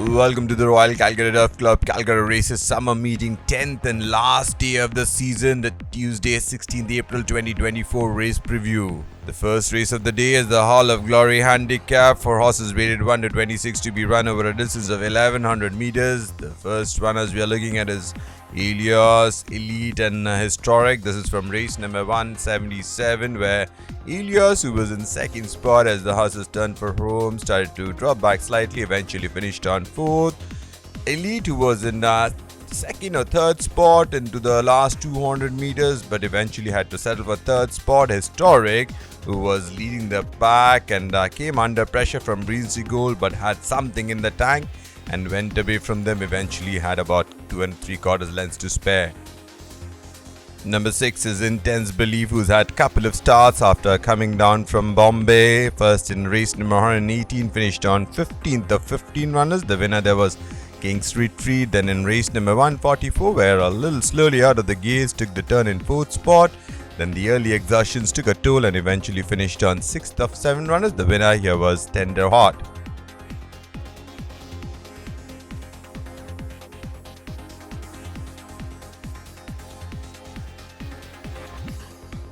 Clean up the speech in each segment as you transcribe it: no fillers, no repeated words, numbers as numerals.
Welcome to the Royal Calcutta Turf Club Calcutta Races Summer Meeting 10th and last day of the season, the Tuesday 16th April 2024 race preview. The first race of the day is the Hall of Glory Handicap for horses rated 1 to 26 to be run over a distance of 1100 meters. The first runners we are looking at is Elias, Elite and Historic. This is from race number 177 where Elias, who was in second spot as the horses turned for home, started to drop back slightly, eventually finished on fourth. Elite, who was in second or third spot into the last 200 meters but eventually had to settle for third spot. Historic, who was leading the pack and came under pressure from Breezy Gold but had something in the tank and went away from them, eventually had about 2 3/4 lengths to spare. Number 6 is Intense Belief, who's had couple of starts after coming down from Bombay. First in race number 118, finished on 15th of 15 runners. The winner there was King's Retreat. Then in race number 144, where a little slowly out of the gates, took the turn in 4th spot. Then the early exertions took a toll and eventually finished on 6th of 7 runners. The winner here was Tender Heart.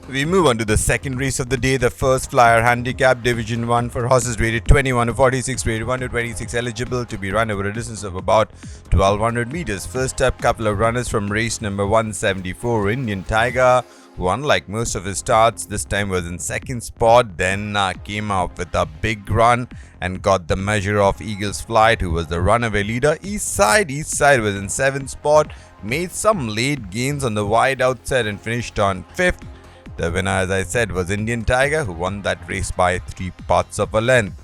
We move on to the second race of the day, the first flyer handicap division 1 for horses rated 21 to 46, rated 1 to 26, eligible to be run over a distance of about 1200 meters. First up, couple of runners from race number 174, Indian Tiger, who unlike most of his starts this time was in second spot, then came out with a big run and got the measure of Eagle's Flight, who was the runaway leader. East Side was in 7th spot, made some late gains on the wide outside and finished on 5th. The winner, as I said, was Indian Tiger, who won that race by 3/4 of a length.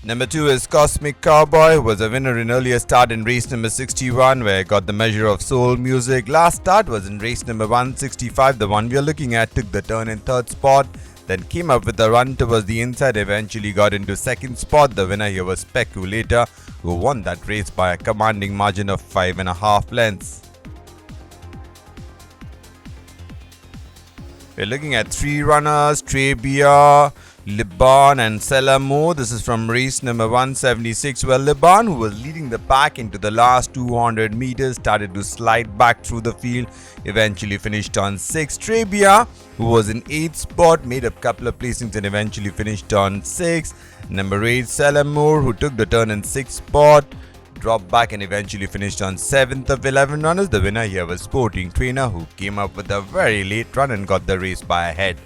Number 2 is Cosmic Cowboy, who was a winner in earlier start in race number 61, where got the measure of Soul Music. Last start was in race number 165. The one we are looking at took the turn in 3rd spot, then came up with a run towards the inside, eventually got into 2nd spot. The winner here was Speculator, who won that race by a commanding margin of 5.5 lengths. We're looking at 3 runners, Trebia, Liban and Selamo. This is from race number 176. Well, Liban, who was leading the pack into the last 200 meters, started to slide back through the field, eventually finished on 6th. Trebia, who was in 8th spot, made up a couple of placings and eventually finished on 6th. Number 8, Selamo, who took the turn in 6th spot, dropped back and eventually finished on 7th of 11 runners. The winner here was Sporting Trainer, who came up with a very late run and got the race by a head.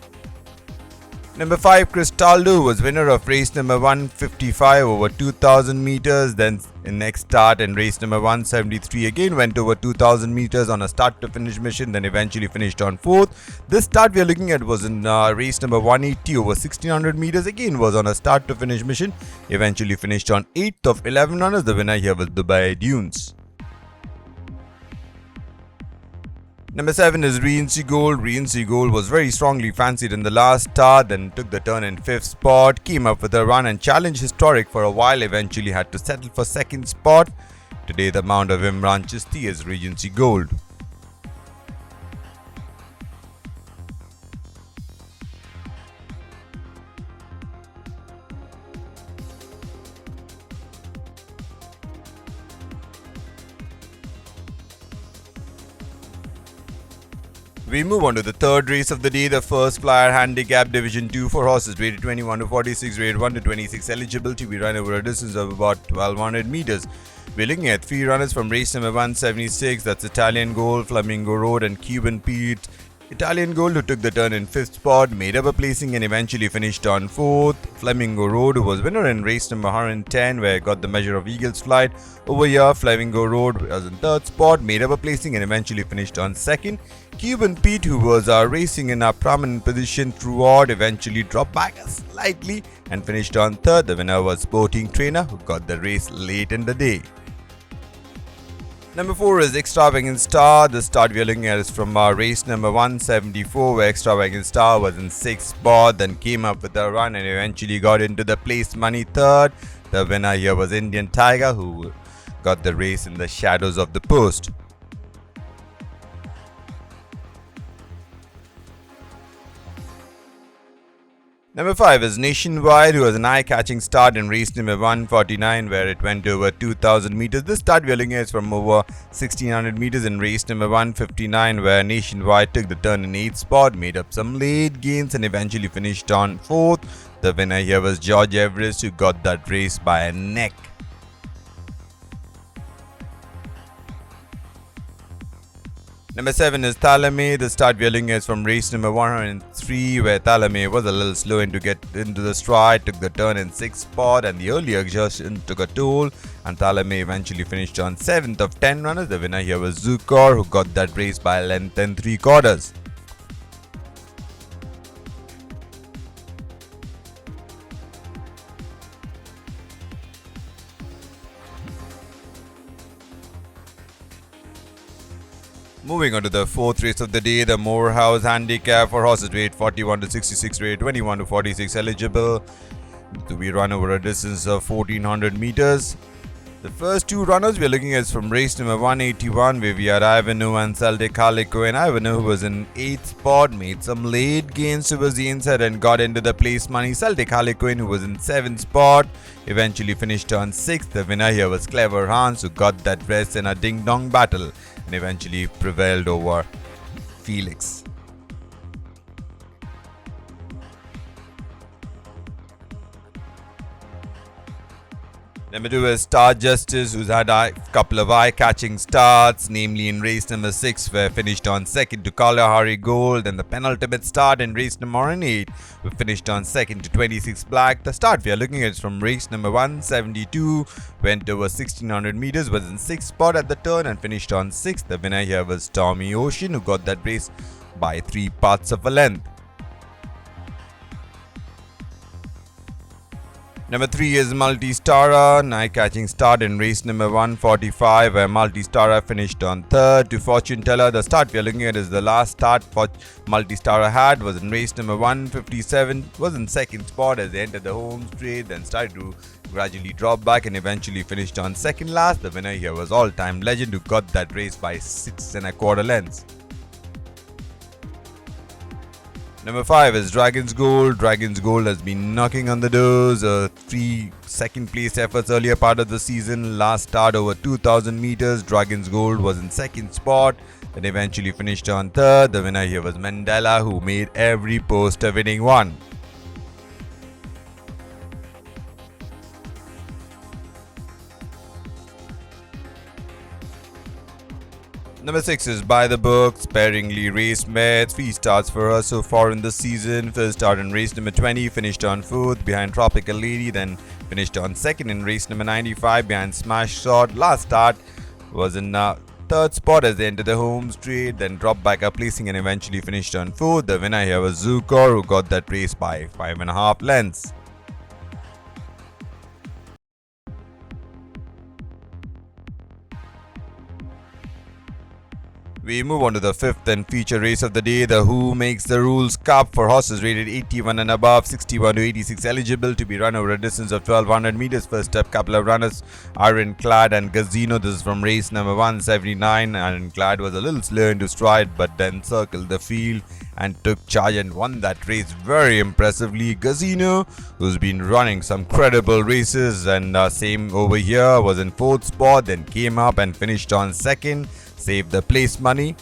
Number 5, Cristaldo, was winner of race number 155 over 2000 meters. Then in next start in race number 173 again went over 2000 meters on a start to finish mission, then eventually finished on 4th. This start we are looking at was in race number 180 over 1600 meters, again was on a start to finish mission, eventually finished on 8th of 11 runners. The winner here was Dubai Dunes. Number 7 is Regency Gold. Regency Gold was very strongly fancied in the last start, then took the turn in 5th spot, came up with a run and challenged Historic for a while, eventually had to settle for 2nd spot. Today the mount of Imran Chisti is Regency Gold. We move on to the third race of the day, the first flyer handicap division 2 for horses rated 21 to 46, rated 1 to 26, eligible to be run over a distance of about 1200 meters. We're looking at 3 runners from race number 176, that's Italian Gold, Flamingo Road and Cuban Pete. Italian Gold, who took the turn in 5th spot, made up a placing and eventually finished on 4th. Flamingo Road, who was winner in race number 110, where got the measure of Eagle's Flight. Over here, Flamingo Road was in 3rd spot, made up a placing and eventually finished on 2nd. Cuban Pete, who was racing in a prominent position throughout, eventually dropped back slightly and finished on 3rd. The winner was Sporting Trainer, who got the race late in the day. Number 4 is Extravagant Star. The start we are looking at is from race number 174, where Extravagant Star was in 6th spot, then came up with a run and eventually got into the place money 3rd. The winner here was Indian Tiger, who got the race in the shadows of the post. Number 5 is Nationwide, who has an eye-catching start in race number 149, where it went over 2000 meters. This start we are looking at is from over 1600 meters in race number 159, where Nationwide took the turn in 8th spot, made up some late gains, and eventually finished on 4th. The winner here was George Everest, who got that race by a neck. Number 7 is Thalame. The start we are looking at is from race number 103, where Thalame was a little slow to get into the stride, took the turn in 6th spot, and the early exhaustion took a toll, and Thalame eventually finished on 7th of 10 runners. The winner here was Zukor, who got that race by a length and 3/4. Moving on to the 4th race of the day, the Morehouse Handicap for horses weight 41 to 66 weight, 21 to 46 eligible to be run over a distance of 1400 meters. The first two runners we are looking at is from race number 181, where we had Ivanhoe and Celtic Calico. And Ivanhoe, who was in 8th spot, made some late gains towards the inside and got into the place money. Celtic Calico, who was in 7th spot, eventually finished on 6th. The winner here was Clever Hans, who got that rest in a ding-dong battle and eventually prevailed over Felix. Number 2 is Star Justice, who's had a couple of eye-catching starts, namely in race number 6, where finished on 2nd to Kalahari Gold, and the penultimate start in race number 8, who finished on 2nd to 26 Black. The start we are looking at is from race number 172, went over 1600 meters, was in 6th spot at the turn and finished on 6th. The winner here was Tommy Ocean, who got that race by 3/4 of a length. Number 3 is Multistara, an eye-catching start in race number 145, where Multistara finished on 3rd to Fortune Teller. The start we are looking at is the last start for Multistara had was in race number 157, was in 2nd spot as they entered the home straight, then started to gradually drop back and eventually finished on 2nd last. The winner here was All-Time Legend, who got that race by 6 1/4 lengths. Number 5 is Dragon's Gold. Dragon's Gold has been knocking on the doors. 3 second place efforts earlier part of the season. Last start over 2000 meters. Dragon's Gold was in 2nd spot, then eventually finished on 3rd. The winner here was Mandela, who made every post a winning one. Number 6 is By the Book, sparingly race mare. 3 starts for her so far in the season. First start in race number 20, finished on 4th behind Tropical Lady, then finished on 2nd in race number 95 behind Smash Shot. Last start was in 3rd spot as they entered the home straight, then dropped back a placing and eventually finished on 4th. The winner here was Zukor, who got that race by 5.5 lengths. We move on to the 5th and feature race of the day, the Who Makes the Rules Cup for horses rated 81 and above, 61 to 86 eligible to be run over a distance of 1200 meters. First up, couple of runners, Ironclad and Gazino. This is from race number 179. Ironclad was a little slow into stride, but then circled the field and took charge and won that race very impressively. Gazino, who's been running some credible races, and same over here, was in 4th spot, then came up and finished on 2nd. Save the place money.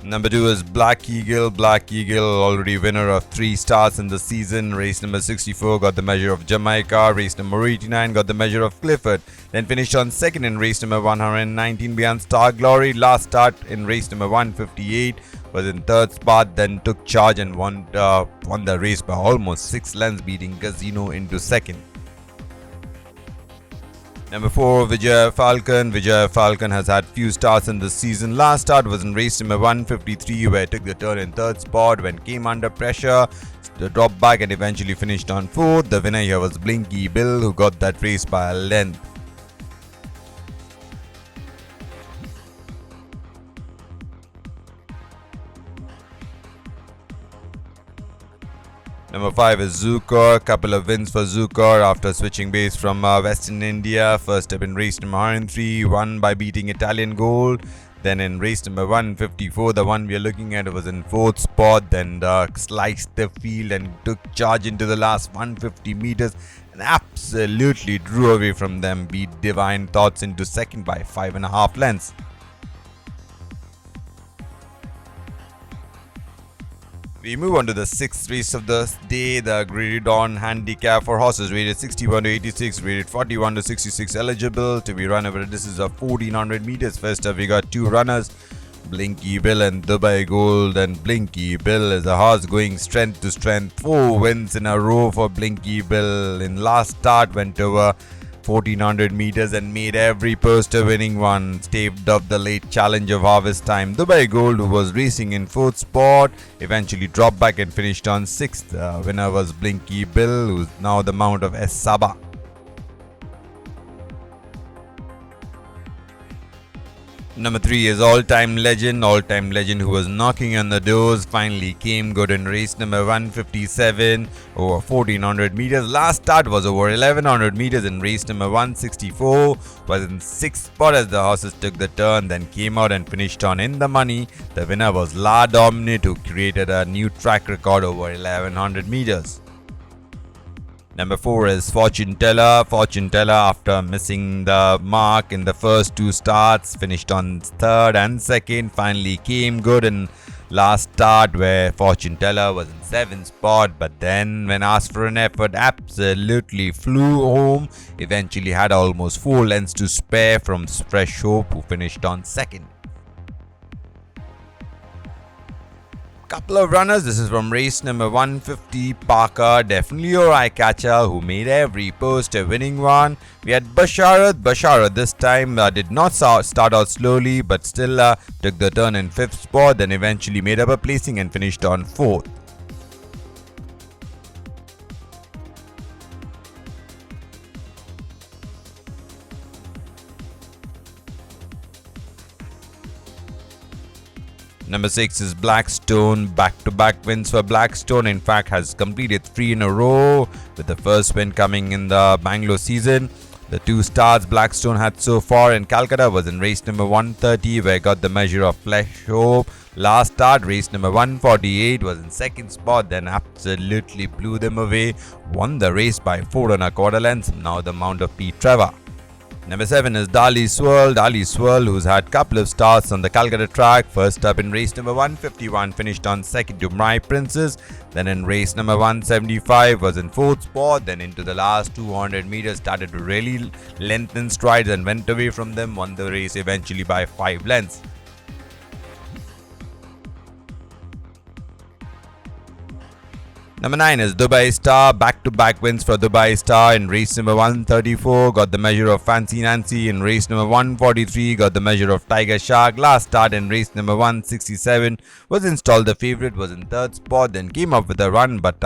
Number 2 is Black Eagle. Black Eagle, already winner of 3 starts in the season. Race number 64 got the measure of Jamaica. Race number 89 got the measure of Clifford. Then finished on 2nd in race number 119 behind Star Glory. Last start in race number 158 was in 3rd spot. Then took charge and won the race by almost 6 lengths, beating Gazino into 2nd. Number 4, Vijay Falcon. Vijay Falcon has had few starts in this season. Last start was in race number 153, where it took the turn in 3rd spot when came under pressure, dropped back and eventually finished on 4th. The winner here was Blinky Bill, who got that race by a length. Number 5 is Zukor. Couple of wins for Zukor after switching base from Western India. First up in race number 103, won by beating Italian Gold. Then in race number 154, the one we are looking at was in 4th spot. Then sliced the field and took charge into the last 150 meters and absolutely drew away from them. Beat Divine Thoughts into 2nd by 5.5 lengths. We move on to the 6th race of the day, the Graded On Handicap for horses rated 61 to 86, rated 41 to 66, eligible to be run over a distance of 1400 meters. First up, we got 2 runners, Blinky Bill and Dubai Gold. And Blinky Bill is a horse going strength to strength. 4 wins in a row for Blinky Bill. In last start, went over 1400 meters and made every poster winning one. Staved off the late challenge of Harvest Time. Dubai Gold, who was racing in 4th spot, eventually dropped back and finished on 6th. Winner was Blinky Bill, who's now the mount of S. Saba. Number 3 is all-time legend who was knocking on the doors, finally came good in race number 157 over 1400 meters. Last start was over 1100 meters in race number 164, was in 6th spot as the horses took the turn, then came out and finished on in the money. The winner was La Dominate, who created a new track record over 1100 meters. Number 4 is Fortune Teller. Fortune Teller, after missing the mark in the first 2 starts, finished on 3rd and 2nd. Finally came good in last start, where Fortune Teller was in 7th spot, but then when asked for an effort, absolutely flew home. Eventually had almost 4 lengths to spare from Fresh Hope, who finished on 2nd. Couple of runners. This is from race number 150. Parker, definitely your eye catcher, who made every post a winning one. We had Basharat this time did not start out slowly, but still took the turn in 5th spot, then eventually made up a placing and finished on 4th. Number 6 is Blackstone. Back-to-back wins for Blackstone. In fact, has completed 3 in a row, with the first win coming in the Bangalore season. The 2 starts Blackstone had so far in Calcutta was in race number 130, where got the measure of Flesh Hope. Last start, race number 148, was in 2nd spot, then absolutely blew them away. Won the race by 4 1/4 lengths. Now the mount of Pete Trevor. Number 7 is Dali Swirl, who's had couple of starts on the Calcutta track. First up in race number 151, finished on 2nd to My Princess. Then in race number 175 was in 4th spot. Then into the last 200 meters started to really lengthen strides and went away from them. Won the race eventually by 5 lengths. Number 9 is Dubai Star. Back-to-back wins for Dubai Star. In race number 134, got the measure of Fancy Nancy. In race number 143, got the measure of Tiger Shark. Last start in race number 167, was installed the favourite, was in 3rd spot, then came up with a run, but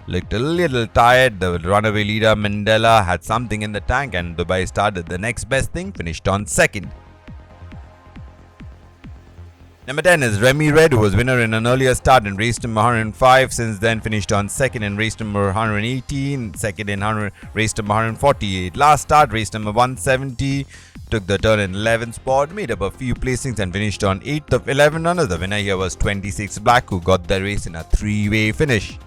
looked a little tired. The runaway leader Mandela had something in the tank, and Dubai Star did the next best thing, finished on 2nd. Number 10 is Remy Red, who was winner in an earlier start in race number 105. Since then finished on 2nd in race number 118, 2nd in race number 148. Last start, race number 170, took the turn in 11th spot, made up a few placings and finished on 8th of 11 runners. The winner here was 26 Black, who got the race in a 3-way finish.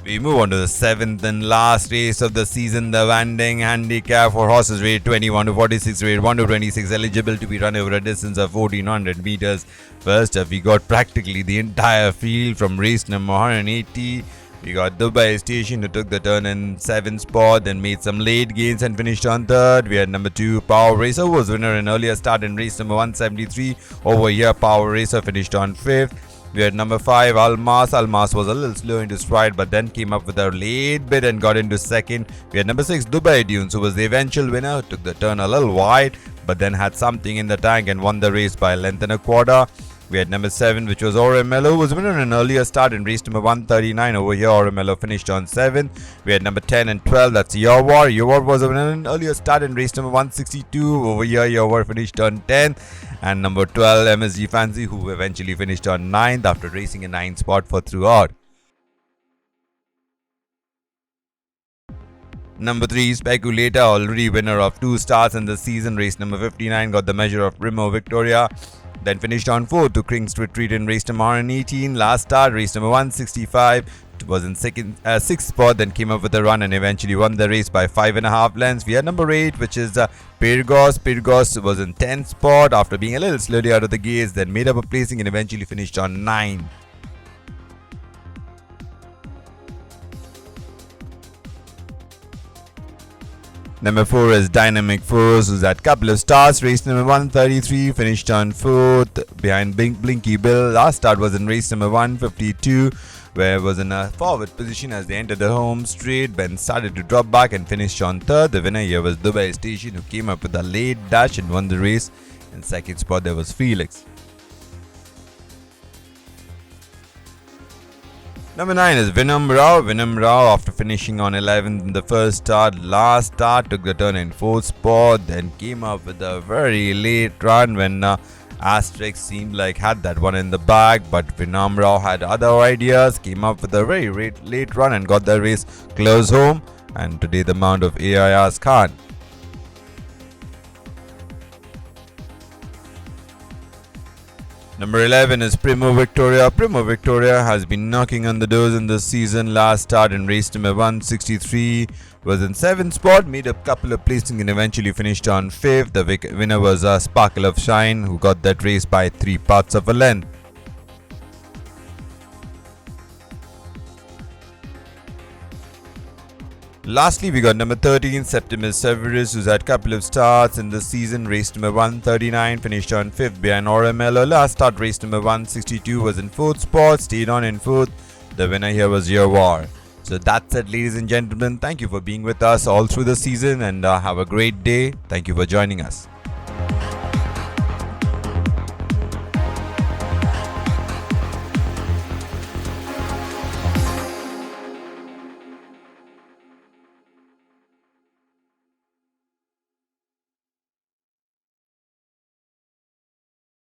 We move on to the 7th and last race of the season, the Vanding Handicap for horses rated 21 to 46, rated 1 to 26, eligible to be run over a distance of 1400 meters. First up, we got practically the entire field from race number 180. We got Dubai Station, who took the turn in 7th spot, then made some late gains and finished on 3rd. We had number 2, Power Racer, who was winner in earlier start in race number 173. Over here, Power Racer finished on 5th. We had number 5, Almas. Almas was a little slow into stride, but then came up with a late bit and got into 2nd. We had number 6, Dubai Dunes, who was the eventual winner, took the turn a little wide, but then had something in the tank and won the race by a length and a quarter. We had number 7, which was Oromello, who was winner in an earlier start in race number 139. Over here, Oromello finished on 7. We had number 10 and 12, that's Your War. Your War was a winner in an earlier start in race number 162. Over here, Your War finished on 10. And number 12, MSG Fancy, who eventually finished on 9th after racing a 9th spot for throughout. Number 3, Speculator, already winner of 2 starts in the season. Race number 59 got the measure of Rimo Victoria. Then finished on 4th to King's Retreat in race number 118. Last start, race number 165. It was in 6th spot, then came up with a run and eventually won the race by 5.5 lengths. We had number 8, which is Pyrgos. Pyrgos was in 10th spot after being a little slowly out of the gates, then made up a placing and eventually finished on 9. Number 4 is Dynamic Force, who's had a couple of starts. Race number 133, finished on 4th behind Blinky Bill. Last start was in race number 152, where it was in a forward position as they entered the home straight, then started to drop back and finished on 3rd. The winner here was Dubai Station, who came up with a late dash and won the race. In 2nd spot, there was Felix. Number 9 is Vinam Rao. Vinam Rao, after finishing on 11th in the first start, last start took the turn in 4th spot, then came up with a very late run when Asterix seemed like had that one in the bag, but Vinam Rao had other ideas, came up with a very late run and got the race close home, and today the mount of AIR's Khan. Number 11 is Primo Victoria. Primo Victoria has been knocking on the doors in this season. Last start in race number 163 was in 7th spot, made a couple of placings and eventually finished on 5th. The winner was Sparkle of Shine, who got that race by 3 parts of a length. Lastly, we got number 13, Septimus Severus, who's had a couple of starts in the season. Race number 139, finished on 5th behind Oromello. Last start, race number 162, was in 4th spot, stayed on in 4th. The winner here was Your War. So that's it, ladies and gentlemen. Thank you for being with us all through the season and have a great day. Thank you for joining us.